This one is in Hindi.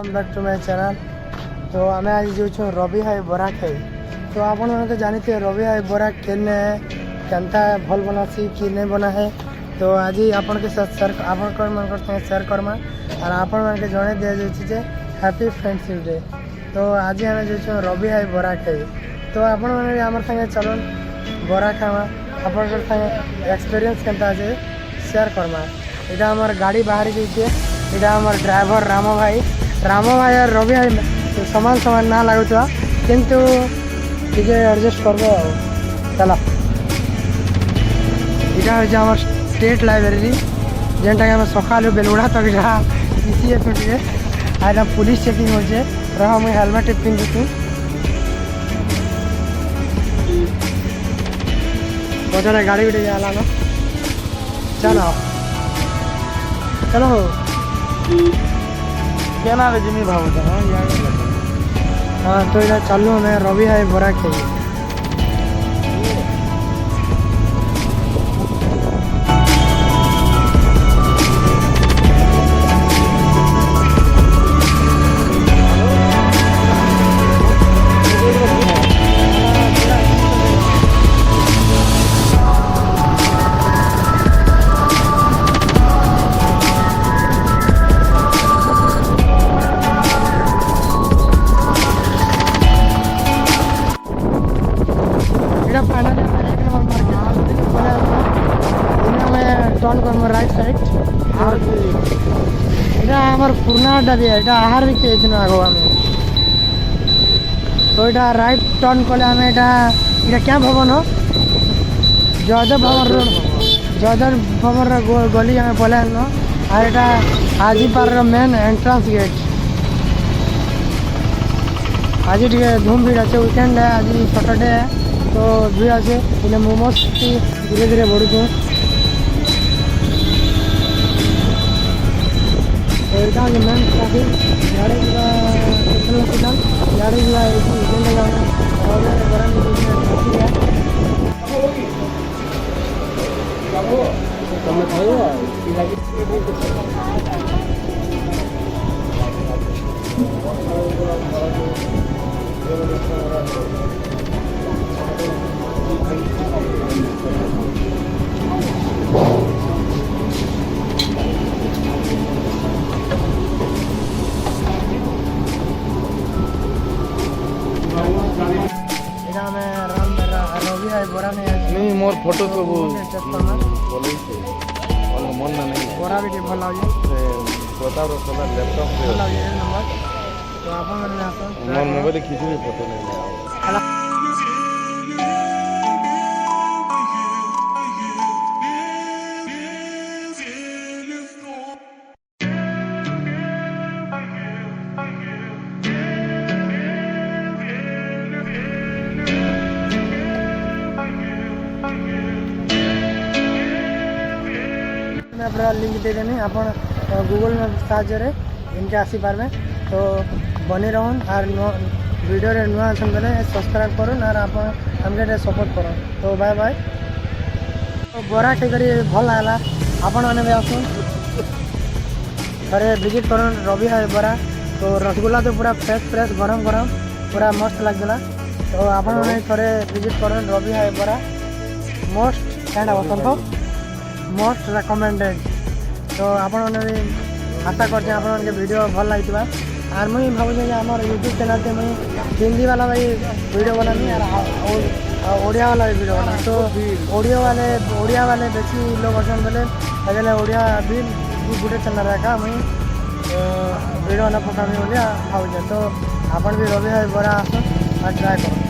Welcome back to my channel. तो आम आज जो रवि भाई बरा खाई। तो आप जानते रवि भाई बरा केने केनता भल बनासी कि नहीं बना है। तो आज आपन के साथ शेयर करमा और आपण मन जड़े दि जाए हैप्पी फ्रेंडशिप डे। तो आज आम जो रवि भाई बरा खाई। तो आपण मैंने आम संगे चलन बरा खावा आप एक्सपीरियंस केनता आज शेयर करमा। यहाँ आम गाड़ी बाहरी जाइए। यहाँ आम ड्राइवर राम भाई और रवि भाई समान समान ना लगुवा किंतु टे एडजस्ट करब। चलो यहाँ हूँ आम स्टेट लाइब्रेरी जेनटा कि आम सका बेलुड़ा तक जहाँ टे आज पुलिस चेकिंग होचे रहा मुझे हेलमेट पिंधुची पचारे गाड़ी गुटे जाला ना। चलो चलो क्या ना जिमी भाव हाँ। तो इधर चलू मैं रवि भाई बरा खाई। टर्न कर राइट साइड यहाँ आम पुराना डाली है आहार देखिए आग आम। तो यहाँ राइट टर्न कले आम यहाँ क्या भवन हो जयदेव भवन जयदेव भवन गली आम पलायन और यहाँ आजी पार्क मेन एंट्रांस गेट। आज टे धूम भीड़ अच्छे वीकेंड है आज सैटरडे है तो भीड़ अच्छे इन्हें मोमोज धीरे धीरे बढ़ुचु। यहाँ मेन ट्राफिक इे सेंट्रल हॉस्पिटल रवि भाई बरा नहीं मोर फोटो सब मन ना नहीं बरा भी भल लगे प्रताप रसोला लैपटॉप नंबर। तो आप मोर मोबाइल किसी भी फोटो नहीं मैं लिंक दे देनी आप गूगल मैप साहाଯ୍य इनके आसी पारे। तो बनी रहन और वीडियो रे नुआ असन बेले सब्सक्राइब करन और आप हमके सपोर्ट करन। तो बाय बाय। तो बरा खाई भल लगला आपण मैंने भी आसन थे विजिट करन रवि भाई बरा। तो रसगुल्ला तो पूरा फ्रेश गरम गरम पूरा मस्त लगला। तो आपण मैंने थे विजिट करन रवि भाई बरा मोस्ट क्या बसंत मोस्ट रेकमेंडेड। तो आपने भी आशा करते हैं वीडियो भल लगी और मुझे भावुँ आम यूट्यूब चैनल से मुझे हिंदी वाला भी वीडियो बनानी और ओडिया वाला भी वीडियो बना। तो ओडिया वाले बेसी लोग अच्छे बोले ओडिया भी गोटे चैनल रखा मुझे वीडियो बना पकामी भावुँ। तो आप भी रवि भाई बरा आसन और ट्राए कर।